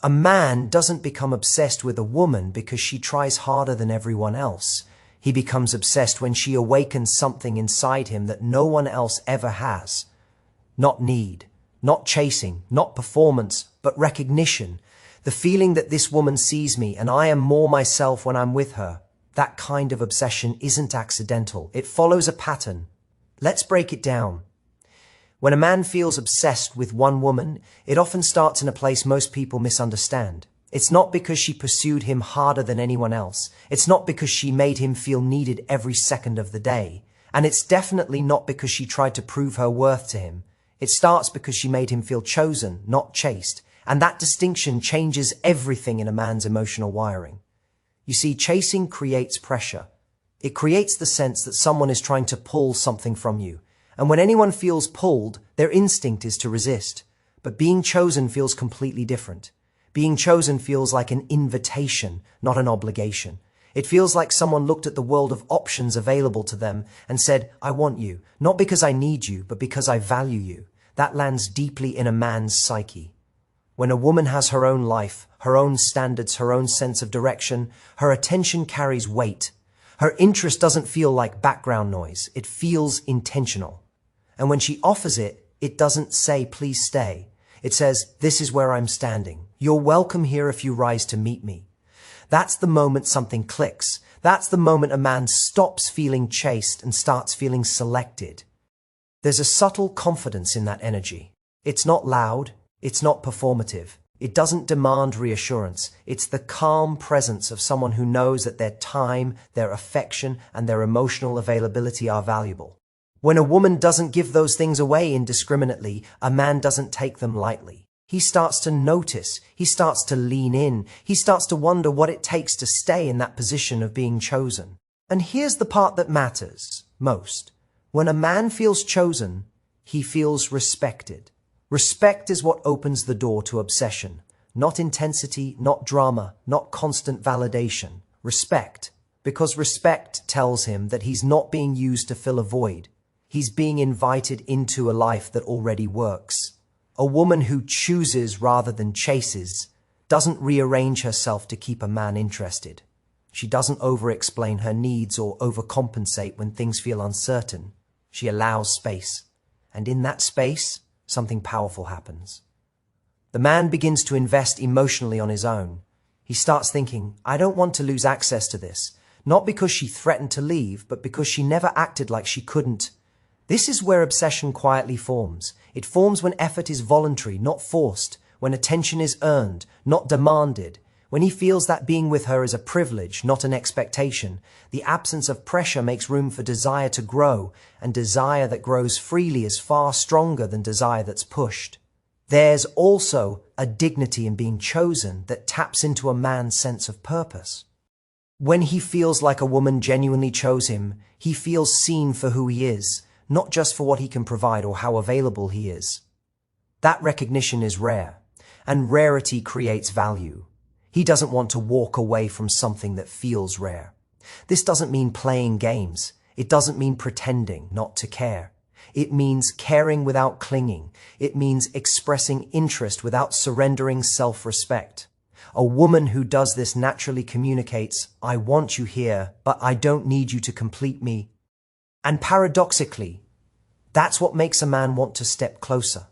A man doesn't become obsessed with a woman because she tries harder than everyone else. He becomes obsessed when she awakens something inside him that no one else ever has. Not need, not chasing, not performance, but recognition. The feeling that this woman sees me and I am more myself when I'm with her. That kind of obsession isn't accidental. It follows a pattern. Let's break it down. When a man feels obsessed with one woman, it often starts in a place most people misunderstand. It's not because she pursued him harder than anyone else. It's not because she made him feel needed every second of the day. And it's definitely not because she tried to prove her worth to him. It starts because she made him feel chosen, not chased. And that distinction changes everything in a man's emotional wiring. You see, chasing creates pressure. It creates the sense that someone is trying to pull something from you. And when anyone feels pulled, their instinct is to resist. But being chosen feels completely different. Being chosen feels like an invitation, not an obligation. It feels like someone looked at the world of options available to them and said, I want you, not because I need you, but because I value you. That lands deeply in a man's psyche. When a woman has her own life, her own standards, her own sense of direction, her attention carries weight. Her interest doesn't feel like background noise. It feels intentional. And when she offers it, it doesn't say, please stay. It says, this is where I'm standing. You're welcome here if you rise to meet me. That's the moment something clicks. That's the moment a man stops feeling chased and starts feeling selected. There's a subtle confidence in that energy. It's not loud. It's not performative. It doesn't demand reassurance. It's the calm presence of someone who knows that their time, their affection, and their emotional availability are valuable. When a woman doesn't give those things away indiscriminately, a man doesn't take them lightly. He starts to notice. He starts to lean in. He starts to wonder what it takes to stay in that position of being chosen. And here's the part that matters most. When a man feels chosen, he feels respected. Respect is what opens the door to obsession. Not intensity, not drama, not constant validation. Respect. Because respect tells him that he's not being used to fill a void. He's being invited into a life that already works. A woman who chooses rather than chases doesn't rearrange herself to keep a man interested. She doesn't over-explain her needs or overcompensate when things feel uncertain. She allows space. And in that space, something powerful happens. The man begins to invest emotionally on his own. He starts thinking, I don't want to lose access to this, not because she threatened to leave, but because she never acted like she couldn't. This is where obsession quietly forms. It forms when effort is voluntary, not forced, when attention is earned, not demanded, when he feels that being with her is a privilege, not an expectation. The absence of pressure makes room for desire to grow, and desire that grows freely is far stronger than desire that's pushed. There's also a dignity in being chosen that taps into a man's sense of purpose. When he feels like a woman genuinely chose him, he feels seen for who he is, not just for what he can provide or how available he is. That recognition is rare, and rarity creates value. He doesn't want to walk away from something that feels rare. This doesn't mean playing games. It doesn't mean pretending not to care. It means caring without clinging. It means expressing interest without surrendering self-respect. A woman who does this naturally communicates, I want you here, but I don't need you to complete me. And paradoxically, that's what makes a man want to step closer.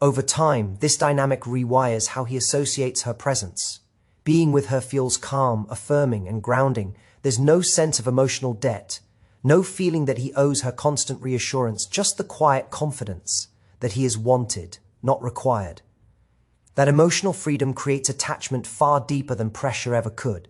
Over time, this dynamic rewires how he associates her presence. Being with her feels calm, affirming, and grounding. There's no sense of emotional debt, no feeling that he owes her constant reassurance, just the quiet confidence that he is wanted, not required. That emotional freedom creates attachment far deeper than pressure ever could.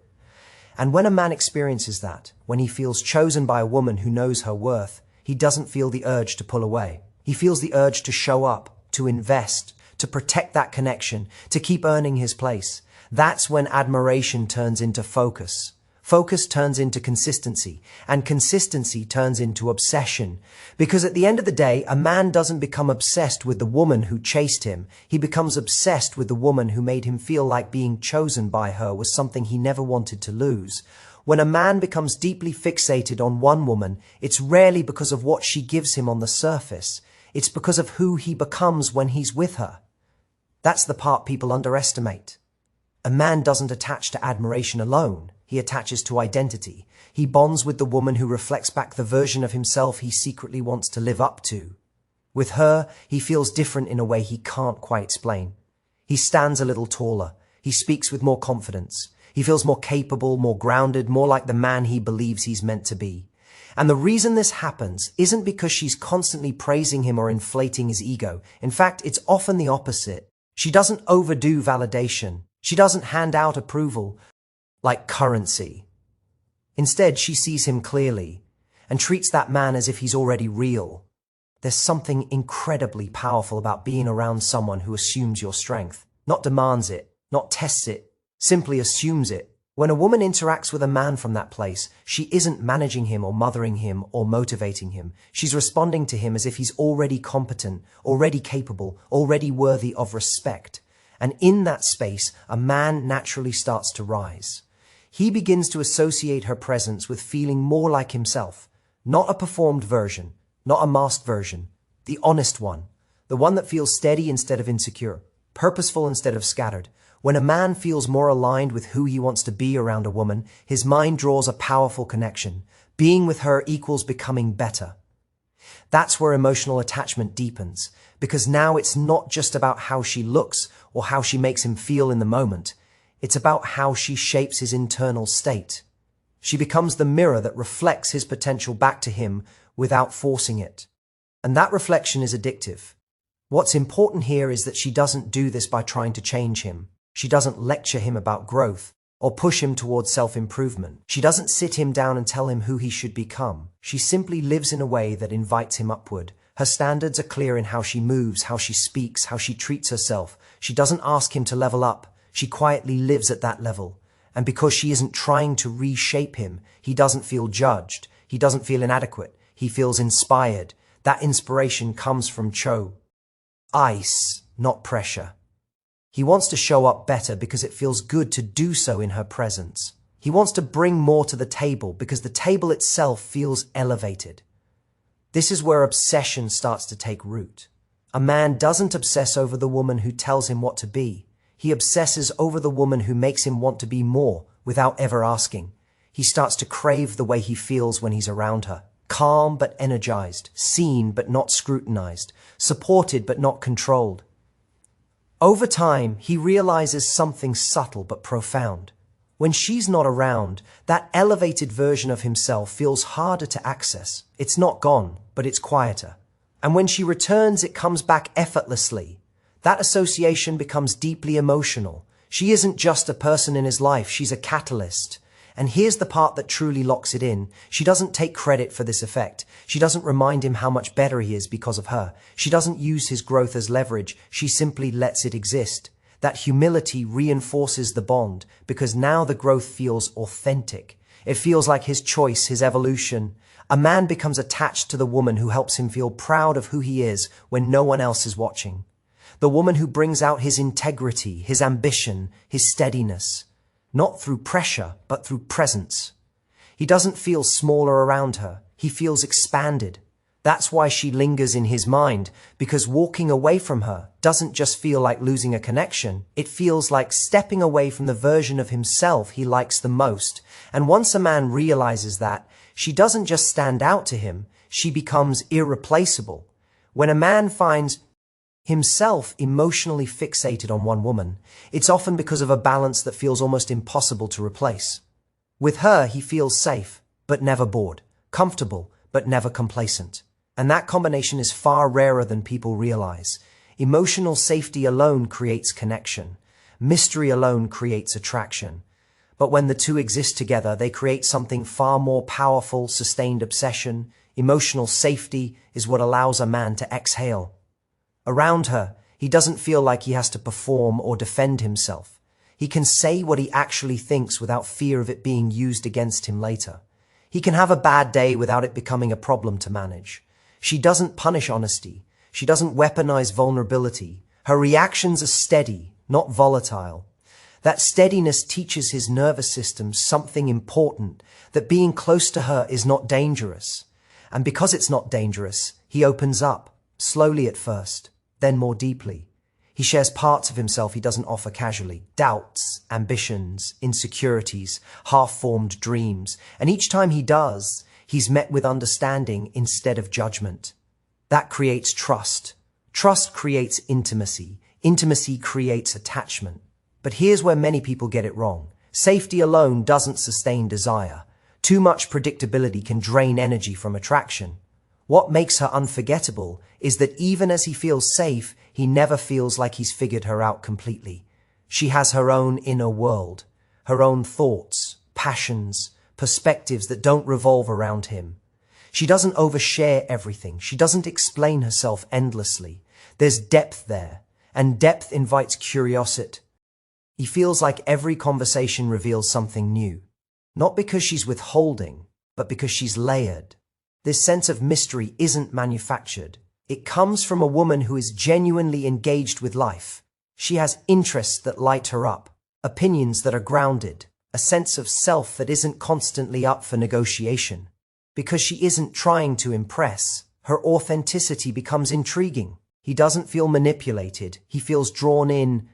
And when a man experiences that, when he feels chosen by a woman who knows her worth, he doesn't feel the urge to pull away. He feels the urge to show up, to invest, to protect that connection, to keep earning his place. That's when admiration turns into focus. Focus turns into consistency, and consistency turns into obsession. Because at the end of the day, a man doesn't become obsessed with the woman who chased him. He becomes obsessed with the woman who made him feel like being chosen by her was something he never wanted to lose. When a man becomes deeply fixated on one woman, it's rarely because of what she gives him on the surface. It's because of who he becomes when he's with her. That's the part people underestimate. A man doesn't attach to admiration alone. He attaches to identity. He bonds with the woman who reflects back the version of himself he secretly wants to live up to. With her, he feels different in a way he can't quite explain. He stands a little taller. He speaks with more confidence. He feels more capable, more grounded, more like the man he believes he's meant to be. And the reason this happens isn't because she's constantly praising him or inflating his ego. In fact, it's often the opposite. She doesn't overdo validation. She doesn't hand out approval like currency. Instead, she sees him clearly and treats that man as if he's already real. There's something incredibly powerful about being around someone who assumes your strength, not demands it, not tests it, simply assumes it. When a woman interacts with a man from that place, she isn't managing him or mothering him or motivating him. She's responding to him as if he's already competent, already capable, already worthy of respect. And in that space, a man naturally starts to rise. He begins to associate her presence with feeling more like himself, not a performed version, not a masked version, the honest one, the one that feels steady instead of insecure, purposeful instead of scattered. When a man feels more aligned with who he wants to be around a woman, his mind draws a powerful connection. Being with her equals becoming better. That's where emotional attachment deepens, because now it's not just about how she looks or how she makes him feel in the moment. It's about how she shapes his internal state. She becomes the mirror that reflects his potential back to him without forcing it. And that reflection is addictive. What's important here is that she doesn't do this by trying to change him. She doesn't lecture him about growth or push him towards self-improvement. She doesn't sit him down and tell him who he should become. She simply lives in a way that invites him upward. Her standards are clear in how she moves, how she speaks, how she treats herself. She doesn't ask him to level up. She quietly lives at that level. And because she isn't trying to reshape him, he doesn't feel judged. He doesn't feel inadequate. He feels inspired. That inspiration comes from ice, not pressure. He wants to show up better because it feels good to do so in her presence. He wants to bring more to the table because the table itself feels elevated. This is where obsession starts to take root. A man doesn't obsess over the woman who tells him what to be. He obsesses over the woman who makes him want to be more without ever asking. He starts to crave the way he feels when he's around her. Calm but energized, seen but not scrutinized, supported but not controlled. Over time, he realizes something subtle but profound. When she's not around, that elevated version of himself feels harder to access. It's not gone, but it's quieter. And when she returns, it comes back effortlessly. That association becomes deeply emotional. She isn't just a person in his life, she's a catalyst. And here's the part that truly locks it in. She doesn't take credit for this effect. She doesn't remind him how much better he is because of her. She doesn't use his growth as leverage. She simply lets it exist. That humility reinforces the bond because now the growth feels authentic. It feels like his choice, his evolution. A man becomes attached to the woman who helps him feel proud of who he is when no one else is watching. The woman who brings out his integrity, his ambition, his steadiness. Not through pressure, but through presence. He doesn't feel smaller around her. He feels expanded. That's why she lingers in his mind, because walking away from her doesn't just feel like losing a connection. It feels like stepping away from the version of himself he likes the most. And once a man realizes that, she doesn't just stand out to him, she becomes irreplaceable. When a man finds himself emotionally fixated on one woman, it's often because of a balance that feels almost impossible to replace. With her, he feels safe, but never bored, comfortable, but never complacent. And that combination is far rarer than people realize. Emotional safety alone creates connection. Mystery alone creates attraction. But when the two exist together, they create something far more powerful, sustained obsession. Emotional safety is what allows a man to exhale. Around her, he doesn't feel like he has to perform or defend himself. He can say what he actually thinks without fear of it being used against him later. He can have a bad day without it becoming a problem to manage. She doesn't punish honesty. She doesn't weaponize vulnerability. Her reactions are steady, not volatile. That steadiness teaches his nervous system something important, that being close to her is not dangerous. And because it's not dangerous, he opens up, slowly at first, then more deeply. He shares parts of himself he doesn't offer casually, doubts, ambitions, insecurities, half-formed dreams, and each time he does, he's met with understanding instead of judgment. That creates trust. Trust creates intimacy. Intimacy creates attachment. But here's where many people get it wrong. Safety alone doesn't sustain desire. Too much predictability can drain energy from attraction. What makes her unforgettable is that even as he feels safe, he never feels like he's figured her out completely. She has her own inner world, her own thoughts, passions, perspectives that don't revolve around him. She doesn't overshare everything. She doesn't explain herself endlessly. There's depth there, and depth invites curiosity. He feels like every conversation reveals something new, not because she's withholding, but because she's layered. This sense of mystery isn't manufactured. It comes from a woman who is genuinely engaged with life. She has interests that light her up, opinions that are grounded, a sense of self that isn't constantly up for negotiation. Because she isn't trying to impress, her authenticity becomes intriguing. He doesn't feel manipulated. He feels drawn in.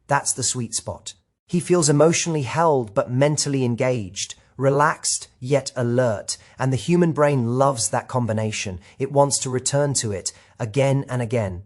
That's the sweet spot. He feels emotionally held but mentally engaged, relaxed yet alert, and the human brain loves that combination. It wants to return to it again and again.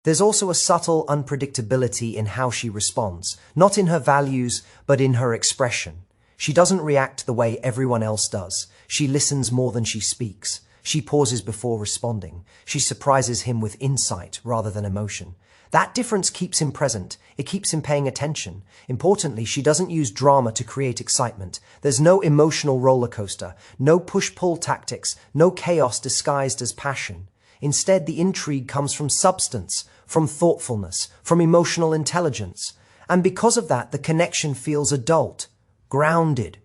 There's also a subtle unpredictability in how she responds, not in her values, but in her expression. She doesn't react the way everyone else does. She listens more than she speaks. She pauses before responding. She surprises him with insight rather than emotion. That difference keeps him present. It keeps him paying attention. Importantly, she doesn't use drama to create excitement. There's no emotional roller coaster, no push-pull tactics, no chaos disguised as passion. Instead, the intrigue comes from substance, from thoughtfulness, from emotional intelligence. And because of that, the connection feels adult, grounded,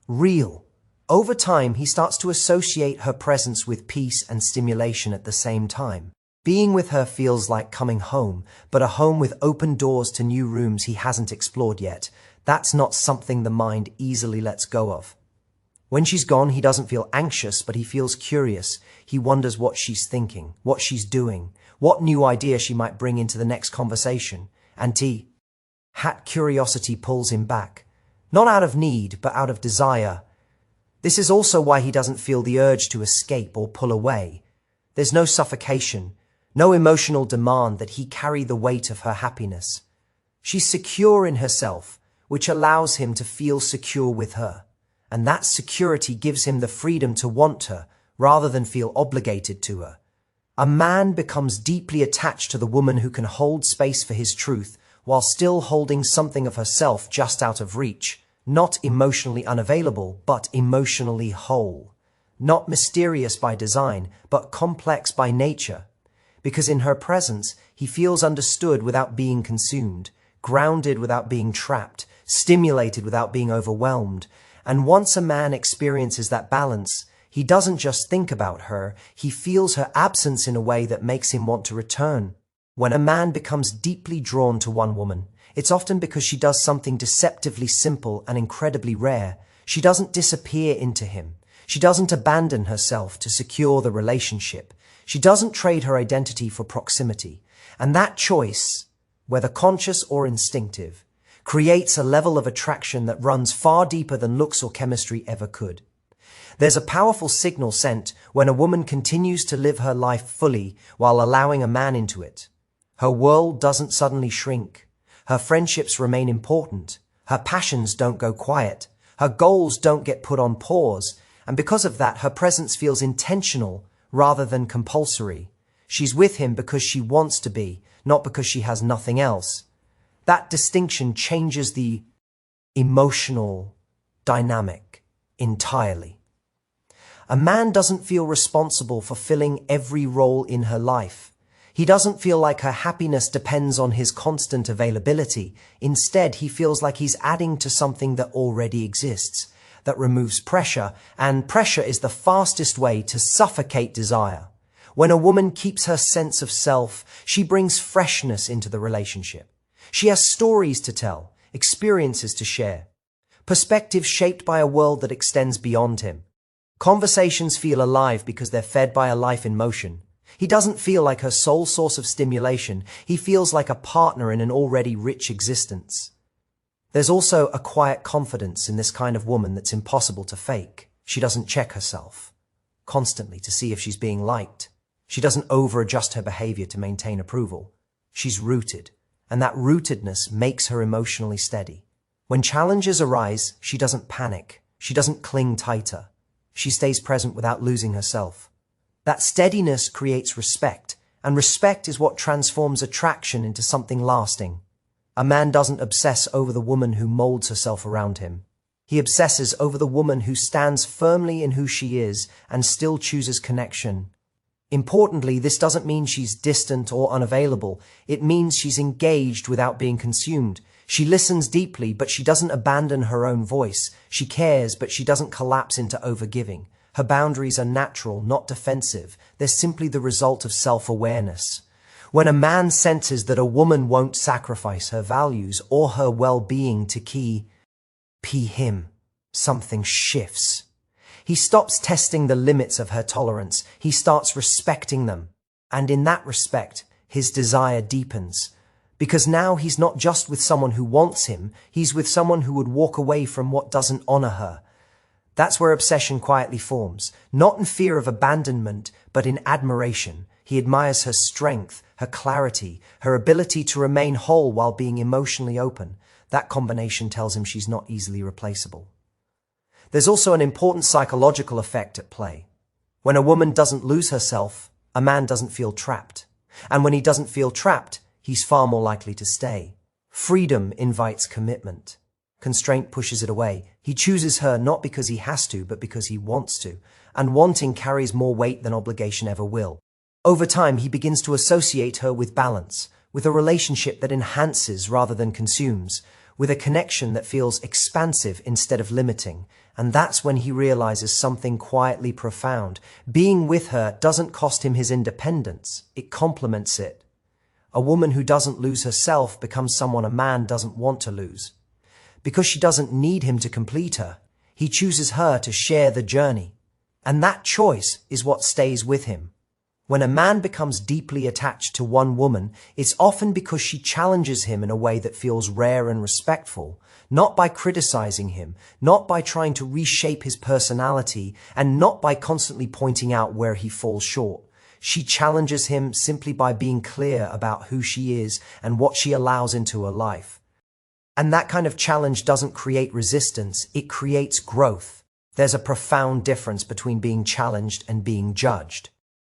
real. Over time, he starts to associate her presence with peace and stimulation at the same time. Being with her feels like coming home, but a home with open doors to new rooms he hasn't explored yet. That's not something the mind easily lets go of. When she's gone, he doesn't feel anxious, but he feels curious. He wonders what she's thinking, what she's doing, what new idea she might bring into the next conversation. And that curiosity pulls him back. Not out of need, but out of desire. This is also why he doesn't feel the urge to escape or pull away. There's no suffocation, no emotional demand that he carry the weight of her happiness. She's secure in herself, which allows him to feel secure with her. And that security gives him the freedom to want her, rather than feel obligated to her. A man becomes deeply attached to the woman who can hold space for his truth, while still holding something of herself just out of reach. Not emotionally unavailable, but emotionally whole. Not mysterious by design, but complex by nature. Because in her presence, he feels understood without being consumed, grounded without being trapped, stimulated without being overwhelmed. And once a man experiences that balance, he doesn't just think about her, he feels her absence in a way that makes him want to return. When a man becomes deeply drawn to one woman, it's often because she does something deceptively simple and incredibly rare. She doesn't disappear into him. She doesn't abandon herself to secure the relationship. She doesn't trade her identity for proximity. And that choice, whether conscious or instinctive, creates a level of attraction that runs far deeper than looks or chemistry ever could. There's a powerful signal sent when a woman continues to live her life fully while allowing a man into it. Her world doesn't suddenly shrink. Her friendships remain important. Her passions don't go quiet. Her goals don't get put on pause. And because of that, her presence feels intentional rather than compulsory. She's with him because she wants to be, not because she has nothing else. That distinction changes the emotional dynamic entirely. A man doesn't feel responsible for filling every role in her life. He doesn't feel like her happiness depends on his constant availability. Instead, he feels like he's adding to something that already exists, that removes pressure, and pressure is the fastest way to suffocate desire. When a woman keeps her sense of self, she brings freshness into the relationship. She has stories to tell, experiences to share, perspectives shaped by a world that extends beyond him. Conversations feel alive because they're fed by a life in motion. He doesn't feel like her sole source of stimulation. He feels like a partner in an already rich existence. There's also a quiet confidence in this kind of woman that's impossible to fake. She doesn't check herself constantly to see if she's being liked. She doesn't over-adjust her behavior to maintain approval. She's rooted, and that rootedness makes her emotionally steady. When challenges arise, she doesn't panic. She doesn't cling tighter. She stays present without losing herself. That steadiness creates respect, and respect is what transforms attraction into something lasting. A man doesn't obsess over the woman who molds herself around him. He obsesses over the woman who stands firmly in who she is and still chooses connection. Importantly, this doesn't mean she's distant or unavailable. It means she's engaged without being consumed. She listens deeply, but she doesn't abandon her own voice. She cares, but she doesn't collapse into overgiving. Her boundaries are natural, not defensive. They're simply the result of self-awareness. When a man senses that a woman won't sacrifice her values or her well-being to keep him, something shifts. He stops testing the limits of her tolerance. He starts respecting them. And in that respect, his desire deepens. Because now he's not just with someone who wants him, he's with someone who would walk away from what doesn't honor her. That's where obsession quietly forms, not in fear of abandonment, but in admiration. He admires her strength, her clarity, her ability to remain whole while being emotionally open. That combination tells him she's not easily replaceable. There's also an important psychological effect at play. When a woman doesn't lose herself, a man doesn't feel trapped. And when he doesn't feel trapped, he's far more likely to stay. Freedom invites commitment. Constraint pushes it away. He chooses her not because he has to, but because he wants to. And wanting carries more weight than obligation ever will. Over time, he begins to associate her with balance, with a relationship that enhances rather than consumes, with a connection that feels expansive instead of limiting. And that's when he realizes something quietly profound. Being with her doesn't cost him his independence. It complements it. A woman who doesn't lose herself becomes someone a man doesn't want to lose. Because she doesn't need him to complete her, he chooses her to share the journey. And that choice is what stays with him. When a man becomes deeply attached to one woman, it's often because she challenges him in a way that feels rare and respectful, not by criticizing him, not by trying to reshape his personality, and not by constantly pointing out where he falls short. She challenges him simply by being clear about who she is and what she allows into her life. And that kind of challenge doesn't create resistance, it creates growth. There's a profound difference between being challenged and being judged.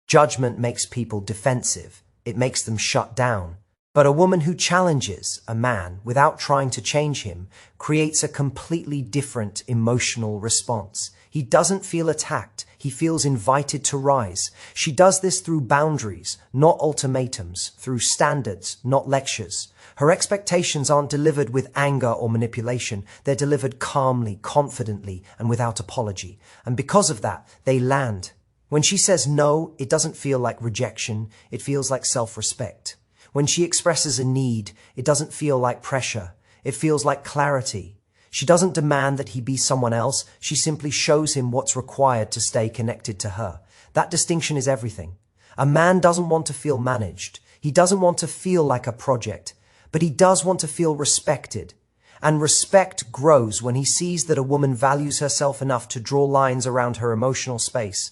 Judgment makes people defensive. It makes them shut down. But a woman who challenges a man without trying to change him creates a completely different emotional response. He doesn't feel attacked. He feels invited to rise. She does this through boundaries, not ultimatums, through standards, not lectures. Her expectations aren't delivered with anger or manipulation. They're delivered calmly, confidently, and without apology. And because of that, they land. When she says no, it doesn't feel like rejection. It feels like self-respect. When she expresses a need, it doesn't feel like pressure. It feels like clarity. She doesn't demand that he be someone else. She simply shows him what's required to stay connected to her. That distinction is everything. A man doesn't want to feel managed. He doesn't want to feel like a project, but he does want to feel respected. And respect grows when he sees that a woman values herself enough to draw lines around her emotional space.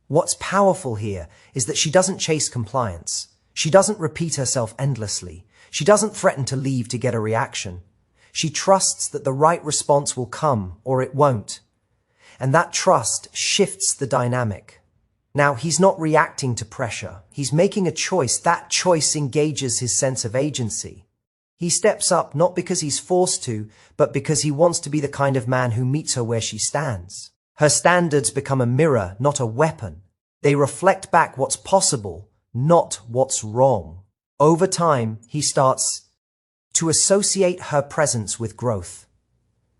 What's powerful here is that she doesn't chase compliance. She doesn't repeat herself endlessly. She doesn't threaten to leave to get a reaction. She trusts that the right response will come or it won't. And that trust shifts the dynamic. Now, he's not reacting to pressure. He's making a choice. That choice engages his sense of agency. He steps up not because he's forced to, but because he wants to be the kind of man who meets her where she stands. Her standards become a mirror, not a weapon. They reflect back what's possible, not what's wrong. Over time, he starts to associate her presence with growth.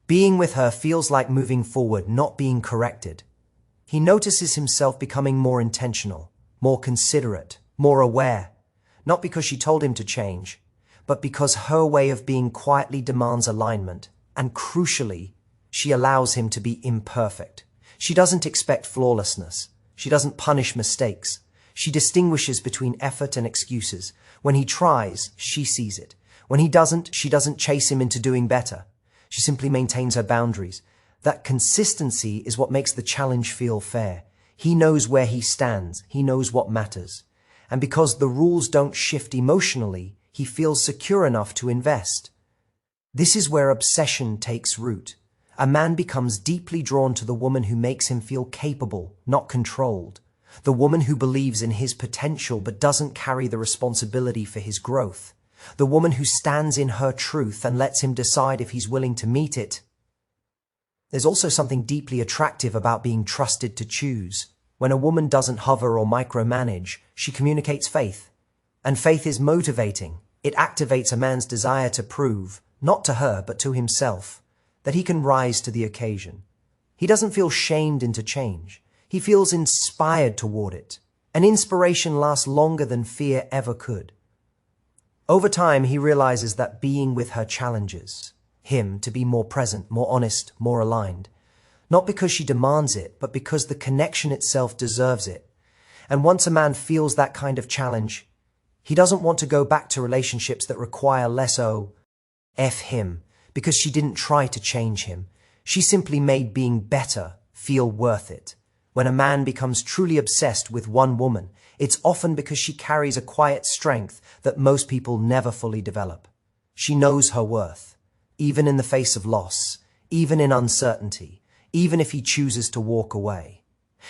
Being with her feels like moving forward, not being corrected. He notices himself becoming more intentional, more considerate, more aware, not because she told him to change, but because her way of being quietly demands alignment, and crucially, she allows him to be imperfect. She doesn't expect flawlessness. She doesn't punish mistakes. She distinguishes between effort and excuses. When he tries, she sees it. When he doesn't, she doesn't chase him into doing better. She simply maintains her boundaries. That consistency is what makes the challenge feel fair. He knows where he stands. He knows what matters. And because the rules don't shift emotionally, he feels secure enough to invest. This is where obsession takes root. A man becomes deeply drawn to the woman who makes him feel capable, not controlled. The woman who believes in his potential but doesn't carry the responsibility for his growth. The woman who stands in her truth and lets him decide if he's willing to meet it. There's also something deeply attractive about being trusted to choose. When a woman doesn't hover or micromanage, she communicates faith. And faith is motivating. It activates a man's desire to prove, not to her but to himself, that he can rise to the occasion. He doesn't feel shamed into change. He feels inspired toward it. And inspiration lasts longer than fear ever could. Over time, he realizes that being with her challenges him to be more present, more honest, more aligned. Not because she demands it, but because the connection itself deserves it. And once a man feels that kind of challenge, he doesn't want to go back to relationships that require less F him, because she didn't try to change him. She simply made being better feel worth it. When a man becomes truly obsessed with one woman, it's often because she carries a quiet strength that most people never fully develop. She knows her worth, even in the face of loss, even in uncertainty, even if he chooses to walk away.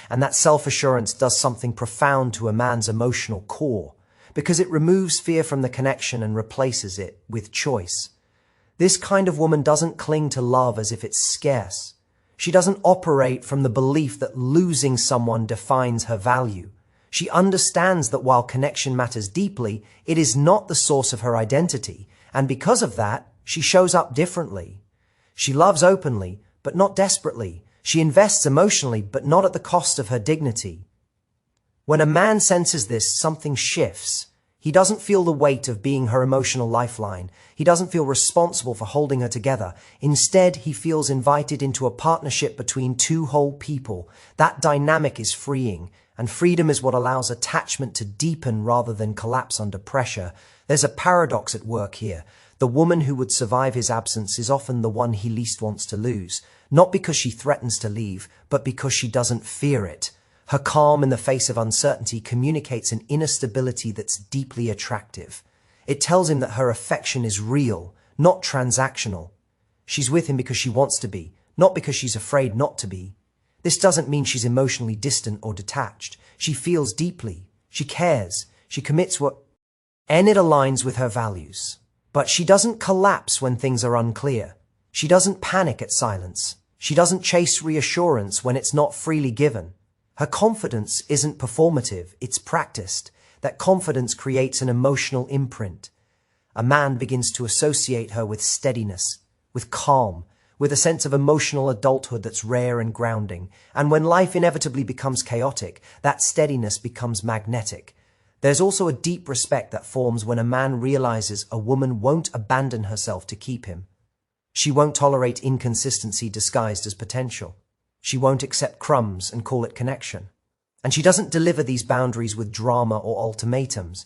And that self-assurance does something profound to a man's emotional core, because it removes fear from the connection and replaces it with choice. This kind of woman doesn't cling to love as if it's scarce. She doesn't operate from the belief that losing someone defines her value. She understands that while connection matters deeply, it is not the source of her identity, and because of that, she shows up differently. She loves openly, but not desperately. She invests emotionally, but not at the cost of her dignity. When a man senses this, something shifts. He doesn't feel the weight of being her emotional lifeline. He doesn't feel responsible for holding her together. Instead, he feels invited into a partnership between two whole people. That dynamic is freeing, and freedom is what allows attachment to deepen rather than collapse under pressure. There's a paradox at work here. The woman who would survive his absence is often the one he least wants to lose, not because she threatens to leave, but because she doesn't fear it. Her calm in the face of uncertainty communicates an inner stability that's deeply attractive. It tells him that her affection is real, not transactional. She's with him because she wants to be, not because she's afraid not to be. This doesn't mean she's emotionally distant or detached. She feels deeply. She cares. She commits and it aligns with her values. But she doesn't collapse when things are unclear. She doesn't panic at silence. She doesn't chase reassurance when it's not freely given. Her confidence isn't performative, it's practiced. That confidence creates an emotional imprint. A man begins to associate her with steadiness, with calm, with a sense of emotional adulthood that's rare and grounding. And when life inevitably becomes chaotic, that steadiness becomes magnetic. There's also a deep respect that forms when a man realizes a woman won't abandon herself to keep him. She won't tolerate inconsistency disguised as potential. She won't accept crumbs and call it connection. And she doesn't deliver these boundaries with drama or ultimatums.